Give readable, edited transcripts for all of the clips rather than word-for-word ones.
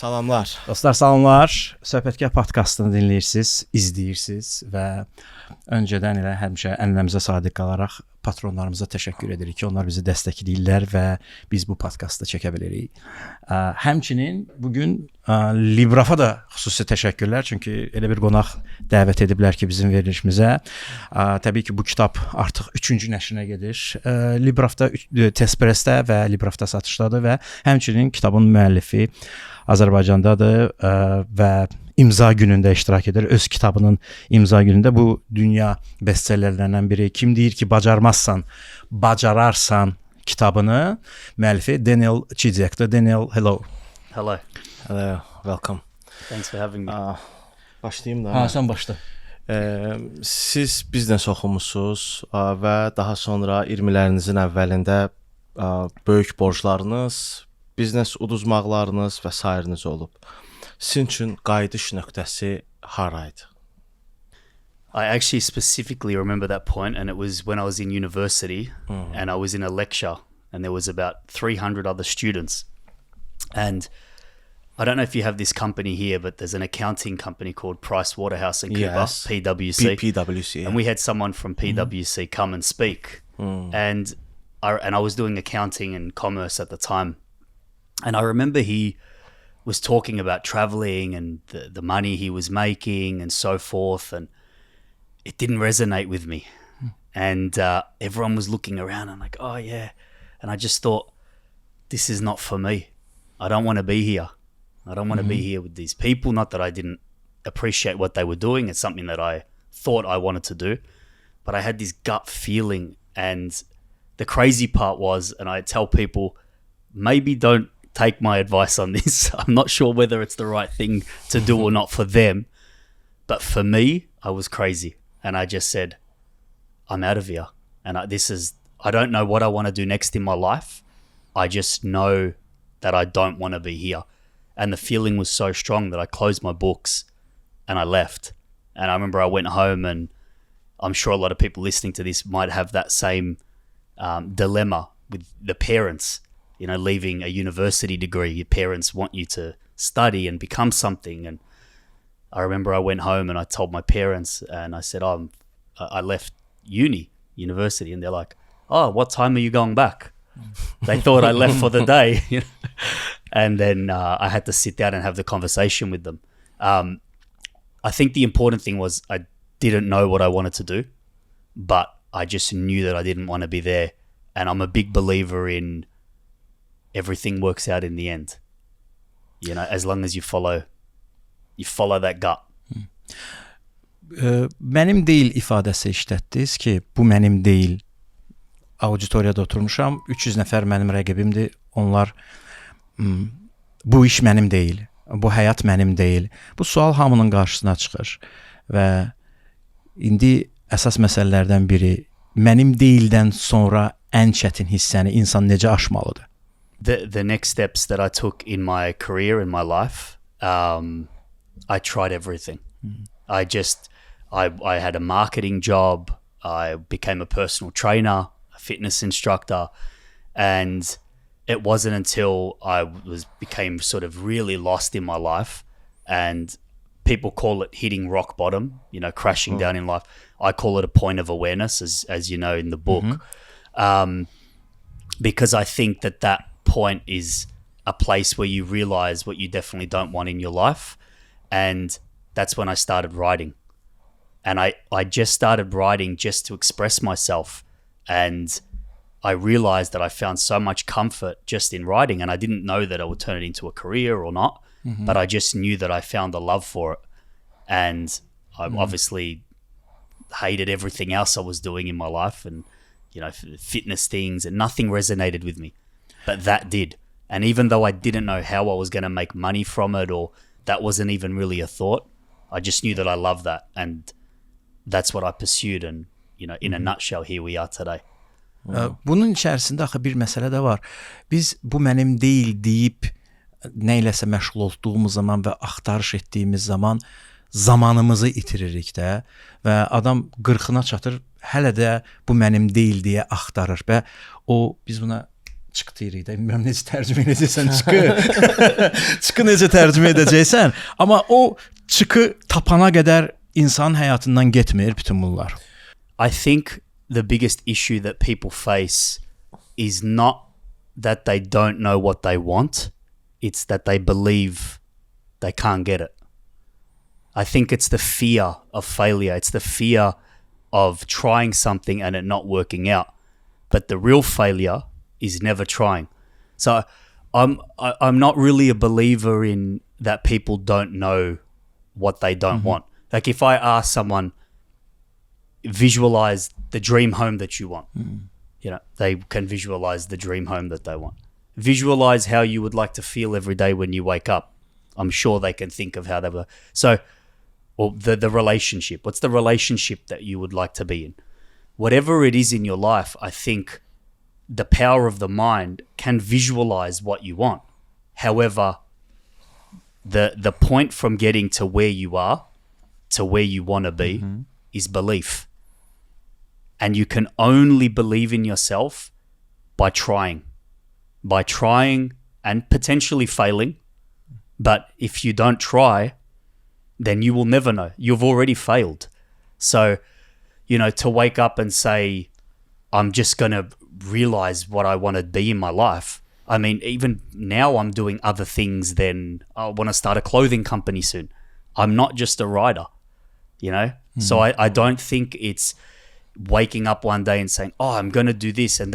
Salamlar. Dostlar salamlar. Söhbətgah podkastını dinləyirsiniz, izləyirsiniz və öncədən elə həmişə ənənəmizə sadiq qalaraq patronlarımıza təşəkkür edirik ki, onlar bizi dəstəkləyirlər və biz bu podkastı çəkə bilirik. Həmçinin bugün Librafa da xüsusi təşəkkürlər, çünki elə bir qonaq dəvət ediblər ki, bizim verilişimizə. Təbii ki, bu kitab artıq 3-cü nəşrinə gedir. Librafda, Tespresdə və Librafda satışdadır və həmçinin kitabın müəllifi Azərbaycandadır və imza günündə iştirak edir. Öz kitabının imza günündə bu dünya bestsellerlerindən biri. Kim deyir ki, bacarmazsan, bacararsan kitabını müəllifi Deniel Çidiak'dır. Deniel, hello. Hello. Hello, welcome. Thanks for having me. Başlayayım da. Sən başla. Siz biznes oxumusunuz və daha sonra 20'lerinizin əvvəlində böyük borclarınız, biznes uduzmaqlarınız və sairiniz olub. Sizin üçün qayıdış nöqtəsi haraydı? I actually specifically remember that point, and it was when I was in university and I was in a lecture and there was about 300 other students. And I don't know if you have this company here, but there's an accounting company called PricewaterhouseCoopers, Yes. PwC. PwC. And we had someone from PwC come and speak. And I was doing accounting and commerce at the time. And I remember he was talking about traveling and the money he was making and so forth. And it didn't resonate with me. And everyone was looking around and like, oh yeah. And I just thought, this is not for me. I don't want to be here. I don't want to be here with these people. Not that I didn't appreciate what they were doing. It's something that I thought I wanted to do. But I had this gut feeling. And the crazy part was, and I tell people, maybe don't take my advice on this. I'm not sure whether it's the right thing to do or not for them. But for me, I was crazy. And I just said, I'm out of here. And I don't know what I want to do next in my life. I just know that I don't want to be here. And the feeling was so strong that I closed my books and I left. And I remember I went home, and I'm sure a lot of people listening to this might have that same dilemma with the parents. You know, leaving a university degree, your parents want you to study and become something. And I remember I went home and I told my parents, and I said, I left university. And they're like, oh, what time are you going back? They thought I left for the day. You know? And then I had to sit down and have the conversation with them. I think the important thing was I didn't know what I wanted to do, but I just knew that I didn't want to be there. And I'm a big believer in everything works out in the end. You know, as long as you follow that gut. Mənim deyil ifadəsi işlətdiniz ki, bu mənim deyil. Auditoriyada oturmuşam, 300 nəfər mənim rəqibimdir. Onlar bu iş mənim deyil, bu həyat mənim deyil. Bu sual hamının qarşısına çıxır və indi əsas məsələlərdən biri mənim deyildən sonra ən çətin hissəni insan necə aşmalıdır? The next steps that I took in my career, in my life, I tried everything. I had a marketing job. I became a personal trainer, a fitness instructor, and it wasn't until I became sort of really lost in my life, and people call it hitting rock bottom, you know, crashing down in life. I call it a point of awareness, as you know in the book, because I think that point is a place where you realize what you definitely don't want in your life. And that's when I started writing. And I just started writing just to express myself. And I realized that I found so much comfort just in writing. And I didn't know that I would turn it into a career or not. But I just knew that I found a love for it. And I obviously hated everything else I was doing in my life, and, you know, fitness things, and nothing resonated with me. But that did. And even though I didn't know how I was going to make money from it, or that wasn't even really a thought, I just knew that I loved that. And that's what I pursued. And, you know, in a nutshell, here we are today. Bunun içərisində axı bir məsələ də var. Biz bu mənim deyil deyib nə iləsə məşğul olduğumuz zaman və axtarış etdiyimiz zaman zamanımızı itiririk də və adam 40-ına çatır, hələ də bu mənim deyil deyə axtarır və biz buna çıxı deyirik də. Bilmirəm necə tərcümə edəcəksən çıxı. Çıxı necə tərcümə edəcəksən? Amma o çıxı tapana qədər insan həyatından getmir bütün bunlar. I think the biggest issue that people face is not that they don't know what they want. It's that they believe they can't get it. I think it's the fear of failure. It's the fear of trying something and it not working out. But the real failure is never trying. So I'm not really a believer in that people don't know what they don't want. Like if I ask someone, visualize the dream home that you want. You know, they can visualize the dream home that they want. Visualize how you would like to feel every day when you wake up. I'm sure they can think of how they were. So, or the relationship. What's the relationship that you would like to be in? Whatever it is in your life, I think the power of the mind can visualize what you want. However, the point from getting to where you are to where you want to be is belief. And you can only believe in yourself by trying and potentially failing. But if you don't try, then you will never know. You've already failed. So, you know, to wake up and say, I'm just going to realize what I want to be in my life. I mean, even now I'm doing other things than I want to start a clothing company soon. I'm not just a writer, you know? So I don't think it's waking up one day and saying, oh, I'm going to do this. And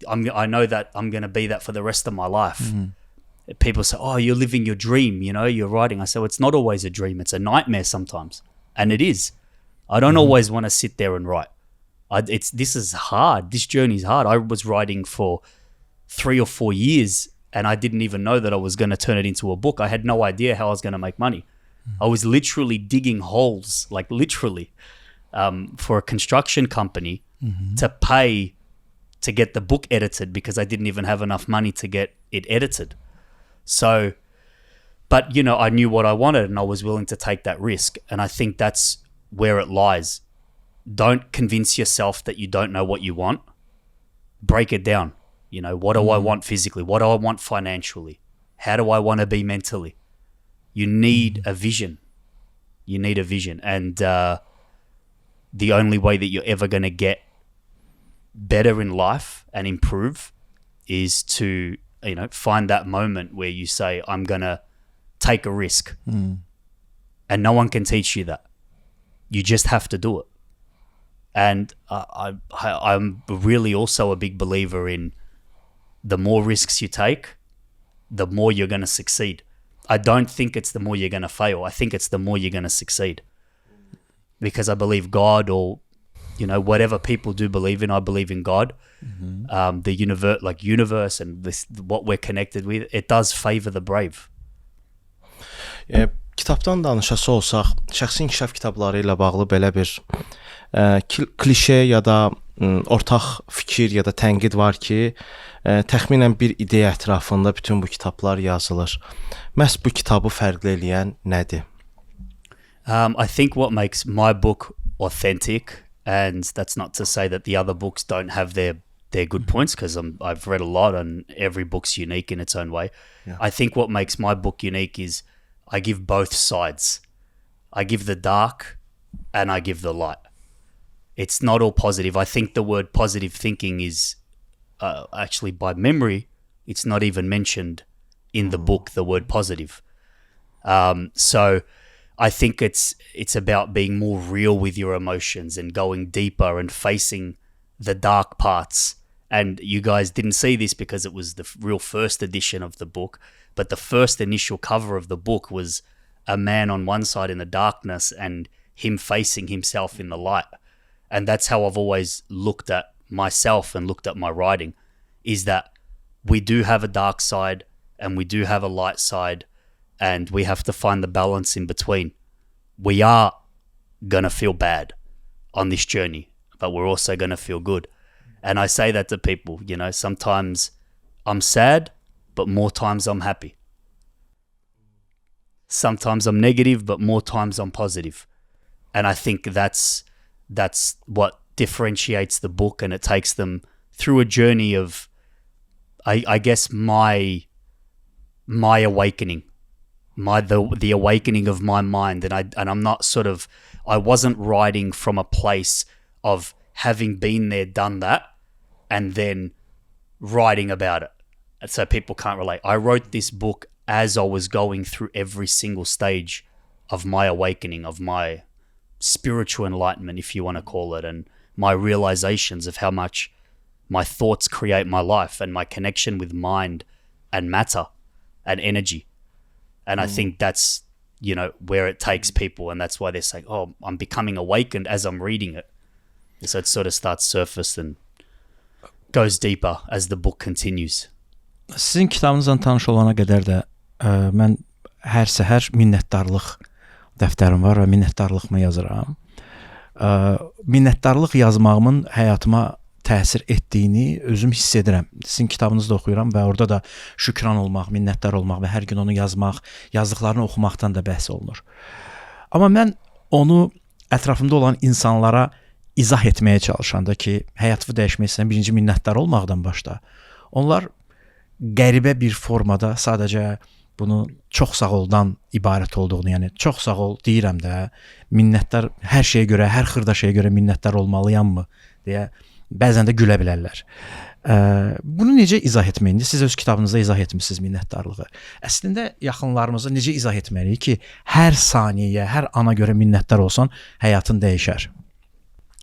I know that I'm going to be that for the rest of my life. People say, oh, you're living your dream, you know, you're writing. I say, well, it's not always a dream. It's a nightmare sometimes. And it is. I don't always want to sit there and write. This is hard. This journey is hard. I was writing for 3 or 4 years and I didn't even know that I was going to turn it into a book. I had no idea how I was going to make money. I was literally digging holes, like literally, for a construction company to pay to get the book edited because I didn't even have enough money to get it edited. So, but, you know, I knew what I wanted and I was willing to take that risk. And I think that's where it lies. Don't convince yourself that you don't know what you want. Break it down. You know, what do I want physically? What do I want financially? How do I want to be mentally? You need a vision. You need a vision. And the only way that you're ever going to get better in life and improve is to, you know, find that moment where you say, I'm going to take a risk. And no one can teach you that. You just have to do it. And I'm really also a big believer in the more risks you take, the more you're going to succeed. I don't think it's the more you're going to fail. I think it's the more you're going to succeed. Because I believe God, or, you know, whatever people do believe in, I believe in God. The universe and this, what we're connected with, it does favor the brave. Kitabdan danışası olsaq, şəxsi inkişaf kitabları ilə bağlı belə bir klişe ya da ortaq fikir ya da tənqid var ki, təxminən bir ideya ətrafında bütün bu kitablar yazılır. Məhz bu kitabı fərqli eləyən nədir? I think what makes my book authentic, and that's not to say that the other books don't have their good points, because I've read a lot and every book's unique in its own way. Yeah. I think what makes my book unique is I give both sides. I give the dark and I give the light. It's not all positive. I think the word positive thinking is actually, by memory, it's not even mentioned in the book, the word positive. So I think it's about being more real with your emotions and going deeper and facing the dark parts. And you guys didn't see this because it was the real first edition of the book, but the first initial cover of the book was a man on one side in the darkness and him facing himself in the light. And that's how I've always looked at myself and looked at my writing, is that we do have a dark side and we do have a light side, and we have to find the balance in between. We are going to feel bad on this journey, but we're also going to feel good. And I say that to people, you know, sometimes I'm sad, but more times I'm happy. Sometimes I'm negative, but more times I'm positive. And I think that's what differentiates the book, and it takes them through a journey of I guess my awakening, the awakening of my mind, and I'm not I wasn't writing from a place of having been there, done that, and then writing about it. And so people can't relate. I wrote this book as I was going through every single stage of my awakening, of my spiritual enlightenment, if you want to call it, and my realizations of how much my thoughts create my life and my connection with mind and matter and energy. And I think that's, where it takes people, and that's why they're saying, oh, I'm becoming awakened as I'm reading it. So it sort of starts surface and goes deeper as the book continues. Sizin kitabınızla tanış olana qədər də mən hər səhər minnətdarlıq dəftərim var və minnətdarlığımı yazıram. Minnətdarlıq yazmağımın həyatıma təsir etdiyini özüm hiss edirəm. Sizin kitabınızı da oxuyuram və orada da şükran olmaq, minnətdar olmaq və hər gün onu yazmaq, yazdıqlarını oxumaqdan da bəhs olunur. Amma mən onu ətrafımda olan insanlara izah etməyə çalışanda ki, həyatını dəyişmək istəyən birinci minnətdar olmaqdan başda, onlar qəribə bir formada sadəcə bunu çox sağ oldan ibarət olduğunu, yəni çox sağ ol deyirəm də, minnətdar hər şeyə görə, hər xırda şeyə görə minnətdar olmalıyammı deyə bəzən də gülə bilərlər. Bunu necə izah etməyiniz? Siz öz kitabınızda izah etmişsiniz minnətdarlığı. Əslində yaxınlarımıza necə izah etməliyik ki, hər saniyəyə, hər ana görə minnətdar olsan, həyatın dəyişər.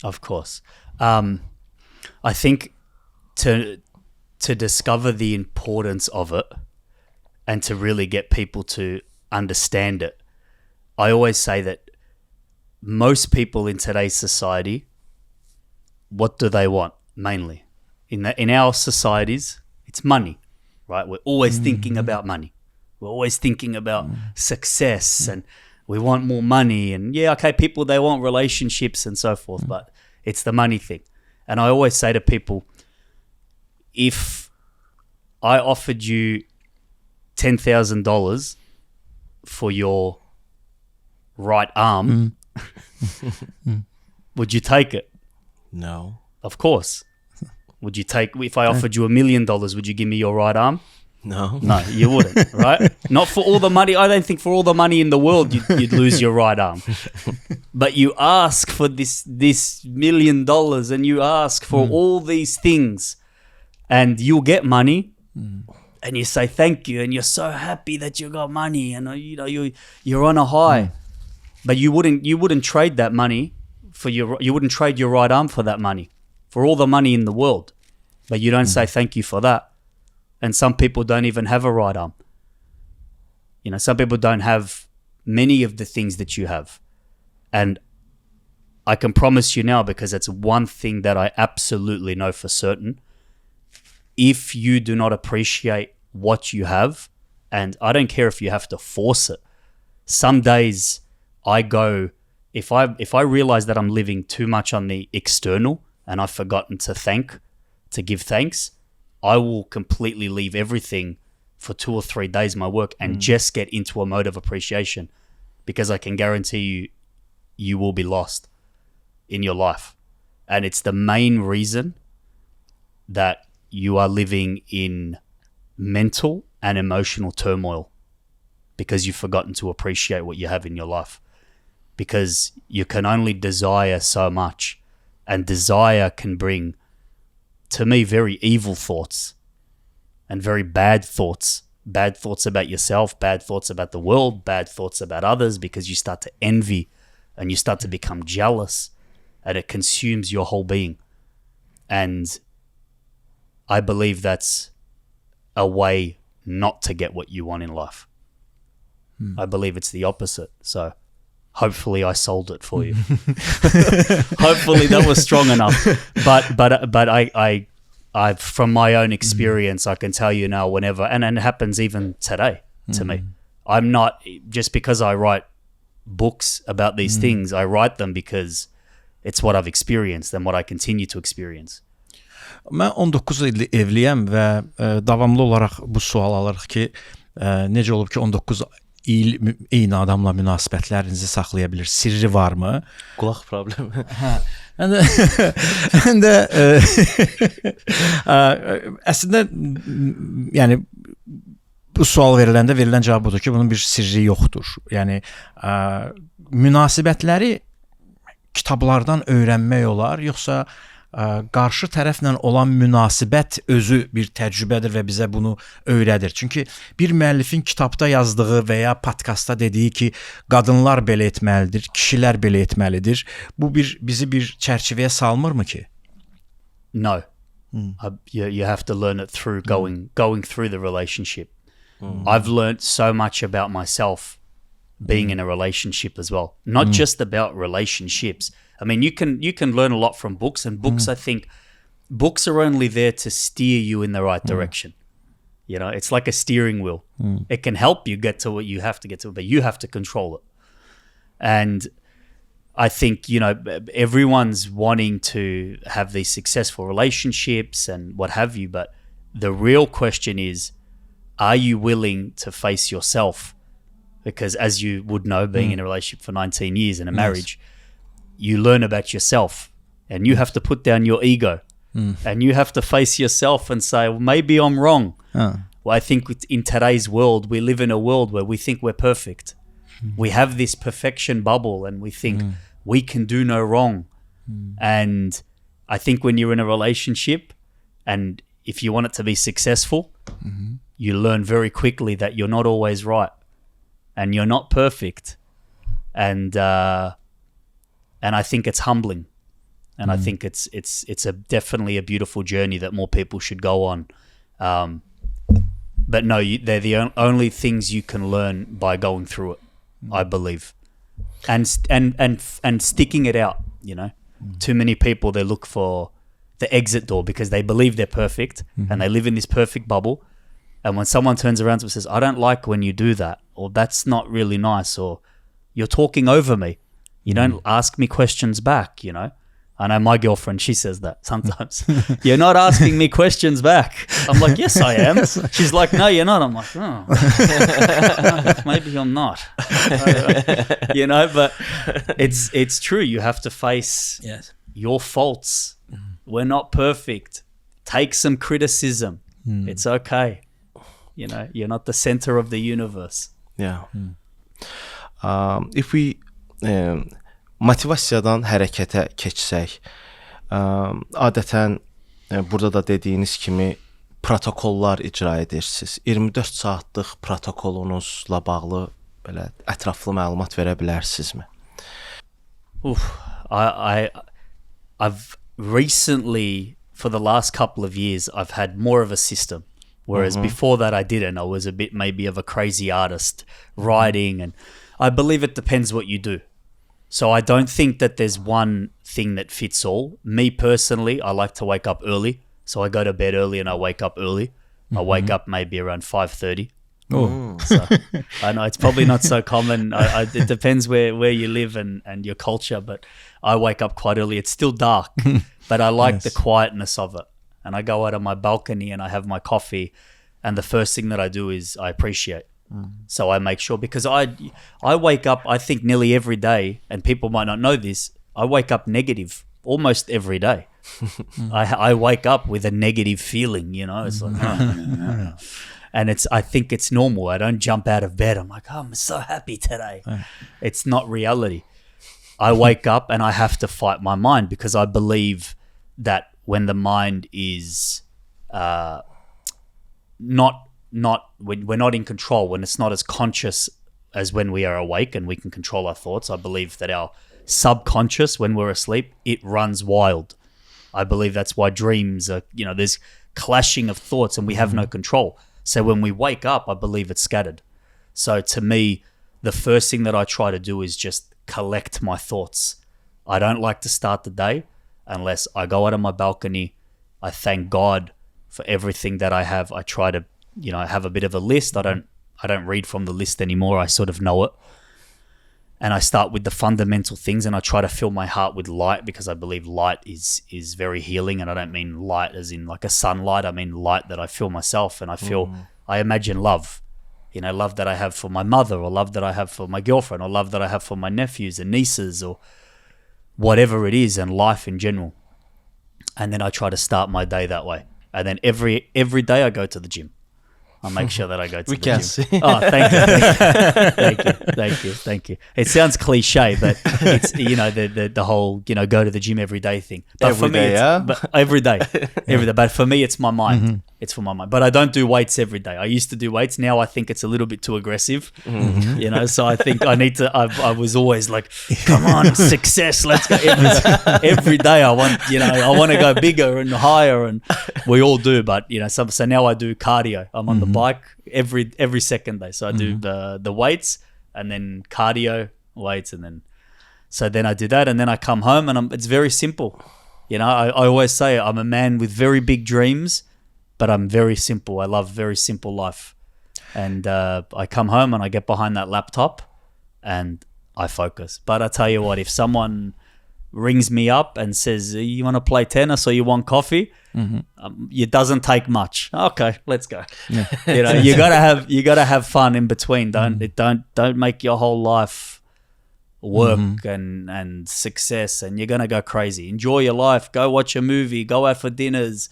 Of course. I think to discover the importance of it and to really get people to understand it, I always say that most people in today's society, what do they want mainly? In our societies, it's money, right? We're always thinking about money. We're always thinking about success and we want more money. And yeah, okay, people, they want relationships and so forth, but it's the money thing. And I always say to people, if I offered you $10,000 for your right arm, would you take it? No. Of course. Would you take, if I offered you $1 million, would you give me your right arm? No. No, you wouldn't, right? Not for all the money. I don't think for all the money in the world you'd lose your right arm. But you ask for this $1 million and you ask for all these things and you'll get money and you say thank you and you're so happy that you got money and you're on a high. But you wouldn't trade that money for you wouldn't trade your right arm for that money, for all the money in the world. But you don't say thank you for that. And some people don't even have a right arm. Some people don't have many of the things that you have. And I can promise you now, because it's one thing that I absolutely know for certain, if you do not appreciate what you have, and I don't care if you have to force it, some days I go, if I realize that I'm living too much on the external and I've forgotten to give thanks, I will completely leave everything for 2 or 3 days, my work, and just get into a mode of appreciation, because I can guarantee you will be lost in your life. And it's the main reason that you are living in mental and emotional turmoil, because you've forgotten to appreciate what you have in your life. Because you can only desire so much, and desire can bring, to me, very evil thoughts and very bad thoughts about yourself, bad thoughts about the world, bad thoughts about others, because you start to envy and you start to become jealous and it consumes your whole being. And I believe that's a way not to get what you want in life. I believe it's the opposite. So hopefully I sold it for you. Hopefully that was strong enough. But I from my own experience, I can tell you now, whenever, and it happens even today to me. I'm not, just because I write books about these things, I write them because it's what I've experienced and what I continue to experience. Mən 19 ildir evliyəm və davamlı olaraq bu sual alırıq ki, necə olub ki 19 il eyni adamla münasibətlərinizi saxlaya bilir? Sirri varmı? Qulaq problemi. And əslində yəni bu sual veriləndə verilən cavab budur ki, bunun bir sirri yoxdur. Yəni münasibətləri kitablardan öyrənmək olar, yoxsa qarşı tərəflə olan münasibət özü bir təcrübədir və bizə bunu öyrədir. Çünki bir müəllifin kitabda yazdığı və ya podkastda dediyi ki, qadınlar belə etməlidir, kişilər belə etməlidir. Bu bizi bir çərçivəyə salmırmı ki? No. You have to learn it through going through the relationship. I've learned so much about myself being in a relationship as well. Not just about relationships. I mean, you can learn a lot from books, and books, I think, books are only there to steer you in the right direction. You know, it's like a steering wheel. It can help you get to what you have to get to, but you have to control it. And I think, you know, everyone's wanting to have these successful relationships and what have you, but the real question is, are you willing to face yourself? Because as you would know, being in a relationship for 19 years in a marriage, you learn about yourself, and you have to put down your ego, and you have to face yourself and say, well, maybe I'm wrong. Well, I think in today's world, we live in a world where we think we're perfect. We have this perfection bubble, and we think we can do no wrong. And I think when you're in a relationship, and if you want it to be successful, you learn very quickly that you're not always right, and you're not perfect. And I think it's humbling, and I think it's definitely a beautiful journey that more people should go on. But no, they're the only things you can learn by going through it, I believe, and sticking it out. You know, too many people, they look for the exit door because they believe they're perfect and they live in this perfect bubble. And when someone turns around to them and says, "I don't like when you do that," or "That's not really nice," or "You're talking over me," you don't ask me questions back, you know. I know my girlfriend, she says that sometimes. "You're not asking me questions back." I'm like, "Yes, I am." She's like, "No, you're not." I'm like, "Oh, maybe I'm not." You know, but it's true. You have to face your faults. We're not perfect. Take some criticism. It's okay. You know, you're not the center of the universe. Yeah. If we motivasiyadan hərəkətə keçsək, adətən burada da dediyiniz kimi protokollar icra edirsiniz. 24 saatlıq protokolunuzla bağlı belə ətraflı məlumat verə bilərsinizmi? I've recently, for the last couple of years, I've had more of a system. Whereas before that I didn't. I was a bit maybe of a crazy artist writing, and I believe it depends what you do. So I don't think that there's one thing that fits all. Me personally, I like to wake up early. So I go to bed early and I wake up early. I wake up maybe around 5:30. So I know it's probably not so common. It depends where you live and your culture, but I wake up quite early. It's still dark, but I like the quietness of it. And I go out on my balcony and I have my coffee, and the first thing that I do is I appreciate. So I make sure, because I wake up, I think nearly every day, and people might not know this, I wake up negative almost every day. I wake up with a negative feeling, you know. It's like, and I think it's normal. I don't jump out of bed. I'm like, "Oh, I'm so happy today." It's not reality. I wake up and I have to fight my mind, because I believe that when the mind is when we're not in control, when it's not as conscious as when we are awake and we can control our thoughts, I believe that our subconscious, when we're asleep, it runs wild. I believe that's why dreams are, you know, there's clashing of thoughts and we have no control. So when we wake up, I believe it's scattered. So to me, the first thing that I try to do is just collect my thoughts. I don't like to start the day unless I go out on my balcony. I thank God for everything that I have. I try to, you know, have a bit of a list. I don't read from the list anymore. I sort of know it. And I start with the fundamental things, and I try to fill my heart with light, because I believe light is very healing. And I don't mean light as in like a sunlight. I mean light that I feel myself, and I feel, I imagine love. You know, love that I have for my mother, or love that I have for my girlfriend, or love that I have for my nephews and nieces, or whatever it is and life in general. And then I try to start my day that way. And then every day I go to the gym. I make sure that I go to the gym. See. Oh, thank you. It sounds cliche, but it's, you know, the whole, you know, go to the gym every day thing. But Every for me, day, yeah? but every day. But for me, it's my mind. It's for my mind. But I don't do weights every day. I used to do weights. Now I think it's a little bit too aggressive, you know, so I think I need to, I was always like, come on, success, let's go. Every day I want, you know, I want to go bigger and higher, and we all do, but, you know, so now I do cardio. I'm on the bike every second day. So I do the weights and then cardio, weights, and then I do that, and then I come home, and it's very simple. You know, I always say I'm a man with very big dreams, but I'm very simple. I love very simple life. And I come home and I get behind that laptop and I focus. But I tell you what, if someone rings me up and says, you want to play tennis or you want coffee? It doesn't take much. Okay, let's go. Yeah. You know, you gotta have fun in between. Don't make your whole life work and success, and you're gonna go crazy. Enjoy your life. Go watch a movie. Go out for dinners.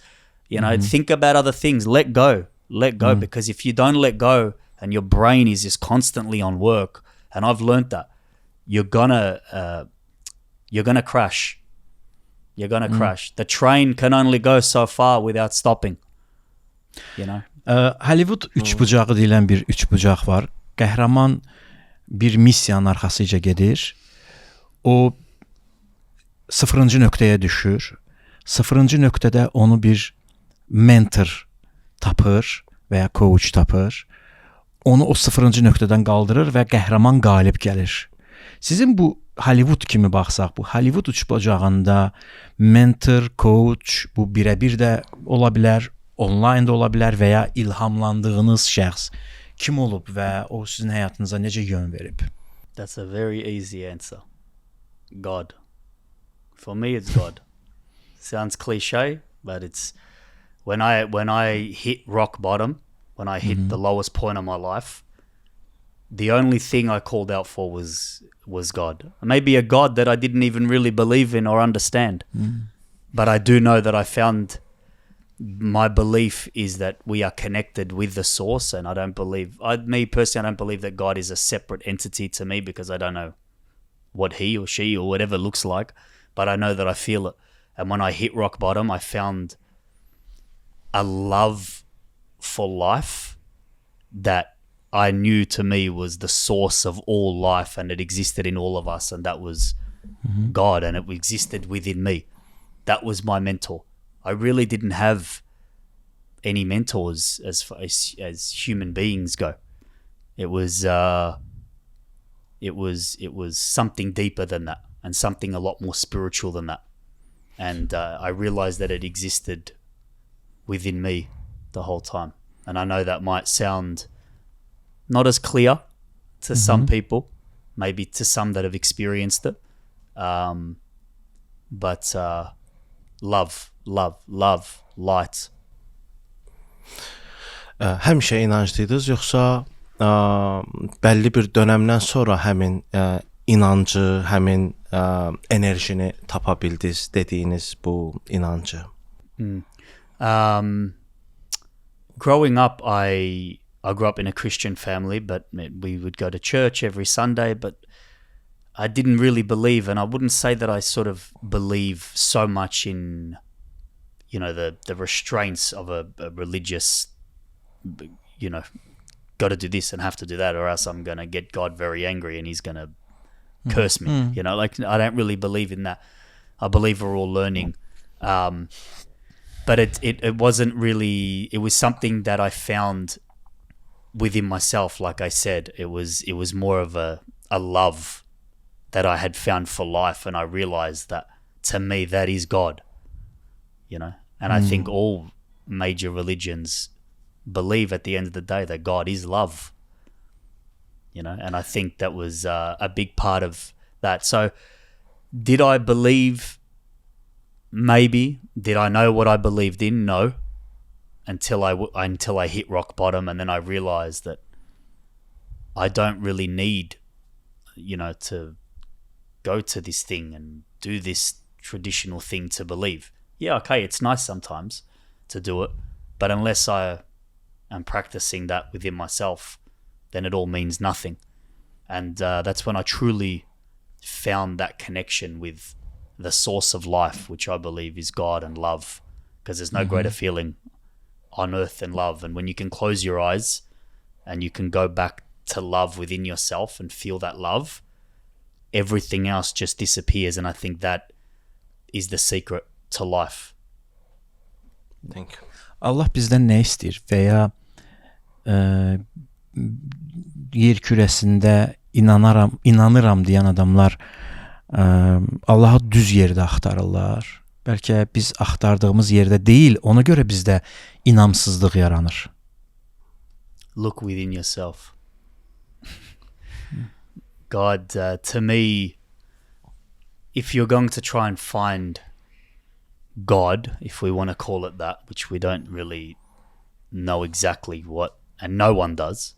You know, think about other things. Let go, because if you don't let go and your brain is just constantly on work, and I've learned that, you're gonna crash. You're gonna crash. The train can only go so far without stopping. You know. Hollywood üçbucağı deyilən bir üçbucaq var. Qəhrəman bir missiyanın arxasıca gedir. O 0-cı nöqtəyə düşür. 0-cı nöqtədə onu bir mentor tapır və ya coach tapır. Onu o 0-cı nöqtədən qaldırır və qəhrəman qalib gəlir. Sizin bu Hollywood kimi baxsaq, bu Hollywood üçbucağında mentor, coach bu birə-bir də ola bilər, onlayn da ola bilər və ya ilhamlandığınız şəxs kim olub və o sizin həyatınıza necə yön verib? That's a very easy answer. God. For me, it's God. Sounds cliche, but it's when I hit rock bottom, when I hit the lowest point of my life, the only thing I called out for was God. Maybe a God that I didn't even really believe in or understand. But I do know that I found, my belief is that we are connected with the source, and I don't believe, me personally, I don't believe that God is a separate entity to me, because I don't know what he or she or whatever looks like, but I know that I feel it. And when I hit rock bottom, I found a love for life that I knew to me was the source of all life, and it existed in all of us, and that was God, and it existed within me. That was my mentor. I really didn't have any mentors as far as human beings go. It was something deeper than that, and something a lot more spiritual than that. And I realized that it existed within me the whole time. And I know that might sound not as clear to some people, maybe to some that have experienced it. But love, light. Həmişə inanclıydınız, yoxsa bəlli bir dönəmdən sonra həmin inancı, həmin enerjini tapa bildiniz dediyiniz bu inancı? Growing up, I grew up in a Christian family, but we would go to church every Sunday, but I didn't really believe, and I wouldn't say that I sort of believe so much in, you know, the restraints of a religious, you know, got to do this and have to do that, or else I'm going to get God very angry and he's going to curse me. You know, like, I don't really believe in that. I believe we're all learning. But it wasn't really, it was something that I found within myself. Like I said, it was more of a love that I had found for life, and I realized that to me that is God, you know. And I think all major religions believe at the end of the day that God is love, you know. And I think that was a big part of that. So did I believe? Maybe. Did I know what I believed in? No. Until I hit rock bottom, and then I realized that I don't really need, you know, to go to this thing and do this traditional thing to believe. Yeah, okay, it's nice sometimes to do it, but unless I am practicing that within myself, then it all means nothing. And that's when I truly found that connection with the source of life, which I believe is God and love, because there's no greater feeling on earth than love. And when you can close your eyes and you can go back to love within yourself and feel that love, everything else just disappears. And I think that is the secret to life. Thank you. Allah bizdən nə istəyir və ya yer kürəsində inanıram deyən adamlar Allahı düz yerdə axtarırlar. Bəlkə biz axtardığımız yerdə deyil, ona görə bizdə inamsızlıq yaranır. Look within yourself. God, to me, if you're going to try and find God, if we want to call it that, which we don't really know exactly what, and no one does,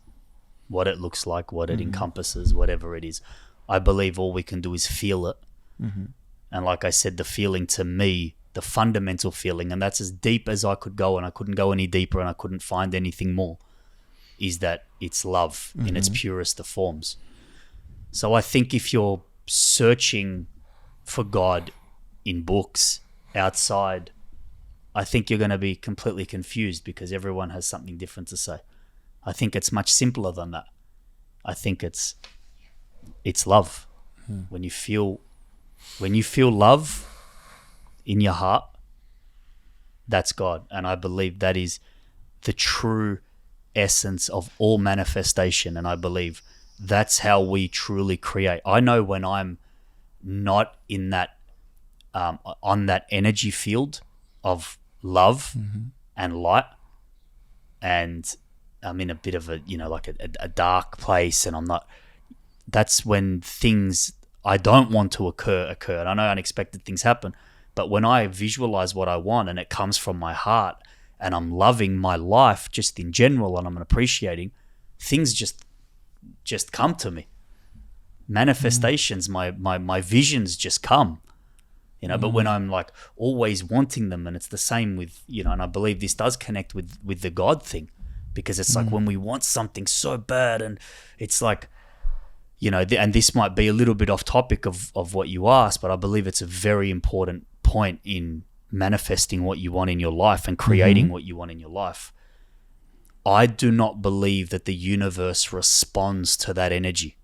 what it looks like, what it encompasses, whatever it is. I believe all we can do is feel it. And like I said, the feeling to me, the fundamental feeling, and that's as deep as I could go, and I couldn't go any deeper and I couldn't find anything more, is that it's love in its purest of forms. So I think if you're searching for God in books, outside, I think you're going to be completely confused because everyone has something different to say. I think it's much simpler than that. I think it's love. When you feel love in your heart, that's God. And I believe that is the true essence of all manifestation. And I believe that's how we truly create. I know when I'm not in that on that energy field of love and light, and I'm in a bit of a, like a dark place, and I'm not, that's when things I don't want to occur. And I know unexpected things happen, but when I visualize what I want and it comes from my heart and I'm loving my life just in general and I'm appreciating, things just come to me. Manifestations, my visions just come. But when I'm like always wanting them, and it's the same with, and I believe this does connect with the God thing, because it's like when we want something so bad, and it's like, and this might be a little bit off topic of what you asked, but I believe it's a very important point in manifesting what you want in your life and creating what you want in your life. I do not believe that the universe responds to that energy.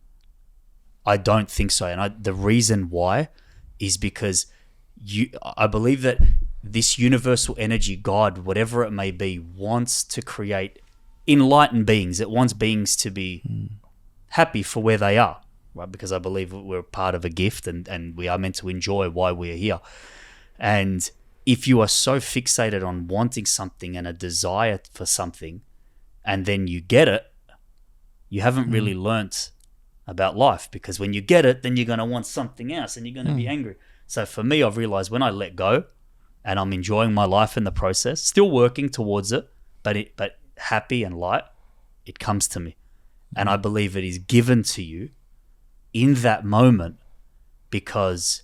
I don't think so. And the reason why is because I believe that this universal energy, God, whatever it may be, wants to create enlightened beings. It wants beings to be happy for where they are, right? Because I believe we're part of a gift, and we are meant to enjoy why we're here. And if you are so fixated on wanting something and a desire for something, and then you get it, you haven't really learnt about life, because when you get it, then you're going to want something else and you're going to be angry. So for me, I've realized when I let go and I'm enjoying my life in the process, still working towards it, but happy and light, it comes to me. And I believe it is given to you in that moment because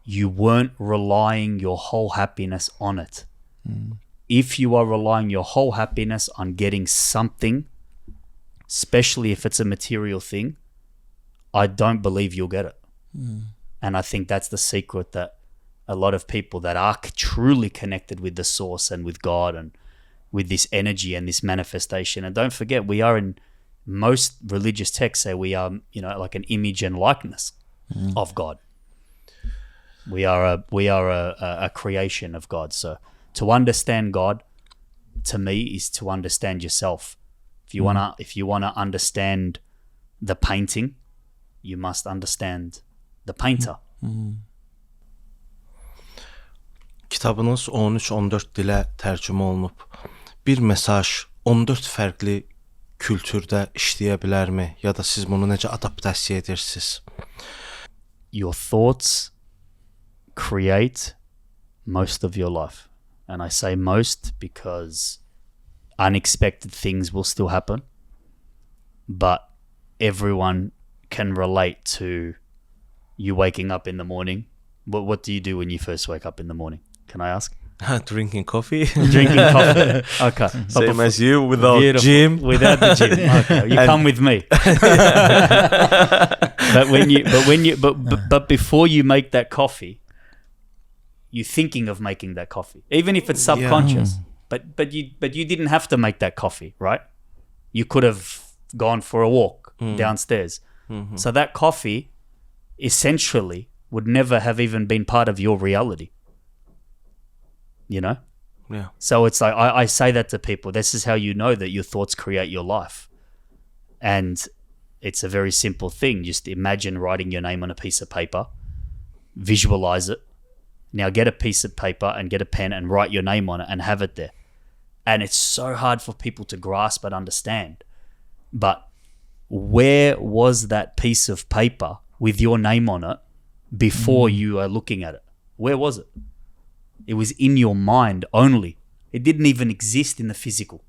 you weren't relying your whole happiness on it. If you are relying your whole happiness on getting something, especially if it's a material thing, I don't believe you'll get it. And I think that's the secret that a lot of people that are truly connected with the source and with God and with this energy and this manifestation. And don't forget, we are in most religious texts say we are, like an image and likeness of God. We are a creation of God. So to understand God, to me, is to understand yourself. If you wanna understand the painting, you must understand the painter. Kitabınız 13-14 dilə tərcümə olunub. Bir mesaj 14 fərqli kültürdə işləyə bilərmi? Ya da siz bunu necə adaptasiya edirsiniz? Your thoughts create most of your life. And I say most because unexpected things will still happen, but everyone can relate to you waking up in the morning. What do you do when you first wake up in the morning? Can I ask? Drinking coffee. Drinking coffee. Okay. Same as you, without Beautiful. gym. Without the gym. Okay. You come with me. But before you make that coffee, you're thinking of making that coffee, even if it's subconscious. But you didn't have to make that coffee, right? You could have gone for a walk downstairs. So that coffee essentially would never have even been part of your reality. You know? Yeah. So it's like I say that to people. This is how you know that your thoughts create your life. And it's a very simple thing. Just imagine writing your name on a piece of paper, visualize it. Now get a piece of paper and get a pen and write your name on it and have it there. And it's so hard for people to grasp and understand. But where was that piece of paper with your name on it before you are looking at it? Where was it? It was in your mind only. It didn't even exist in the physical.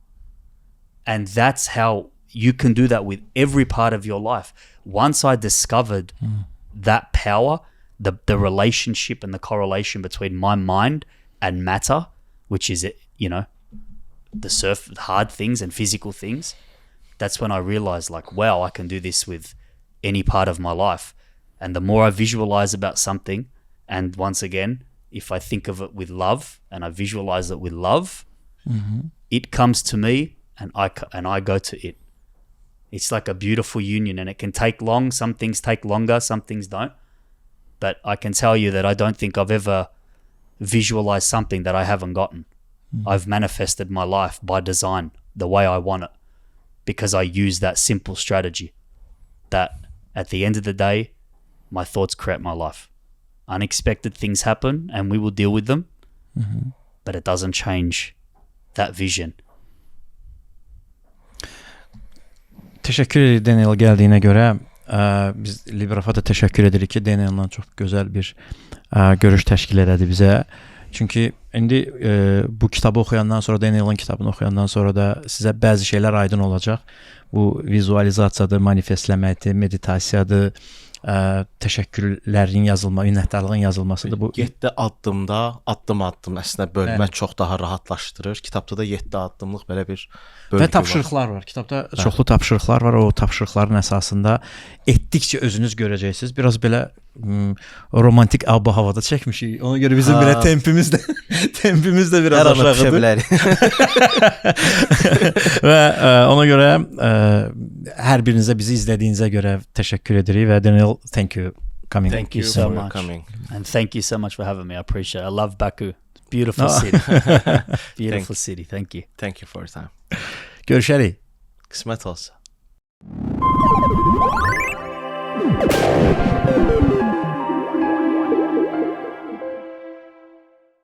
And that's how you can do that with every part of your life. Once I discovered that power, the relationship and the correlation between my mind and matter, which is, you know, the hard things and physical things, that's when I realized, like, wow, I can do this with any part of my life. And the more I visualize about something, and once again, if I think of it with love and I visualize it with love, it comes to me and I go to it. It's like a beautiful union, and it can take long. Some things take longer, some things don't. But I can tell you that I don't think I've ever visualized something that I haven't gotten. I've manifested my life by design, the way I want it, because I use that simple strategy that at the end of the day, my thoughts create my life. Unexpected things happen and we will deal with them, but it doesn't change that vision. Təşəkkür edirik Deniel gəldiyinə görə. Biz Librafa da təşəkkür edirik ki, Deniel'la çox gözəl bir görüş təşkil elədi bizə. Çünki indi bu kitabı oxuyandan sonra, Deniel'in kitabını oxuyandan sonra da sizə bəzi şeylər aydın olacaq. Bu vizualizasiyadır, manifestləməkdir, meditasiyadır, təşəkkürlərin yazılması, minnətdarlığın yazılmasıdır. Bu 7 addımda addım-addım əslində bölmək çox daha rahatlaşdırır. Kitabda da 7 addımlıq belə bir bölgü və tapşırıqlar var. Kitabda çoxlu tapşırıqlar var. O tapşırıqların əsasında etdikcə özünüz görəcəksiniz. Biraz belə romantik ab-havada çəkmişik. Ona görə bizim belə tempimiz də biraz aşağıdır. Və ona görə hər birinizə bizi izlədiyinizə görə təşəkkür edirik və Deniel, thank you coming. Thank you so for much. coming. And thank you so much for having me. I appreciate it. I love Baku. Beautiful city. Beautiful city. Thank you. Thank you for your time. Görüşərik. Qismət olsa.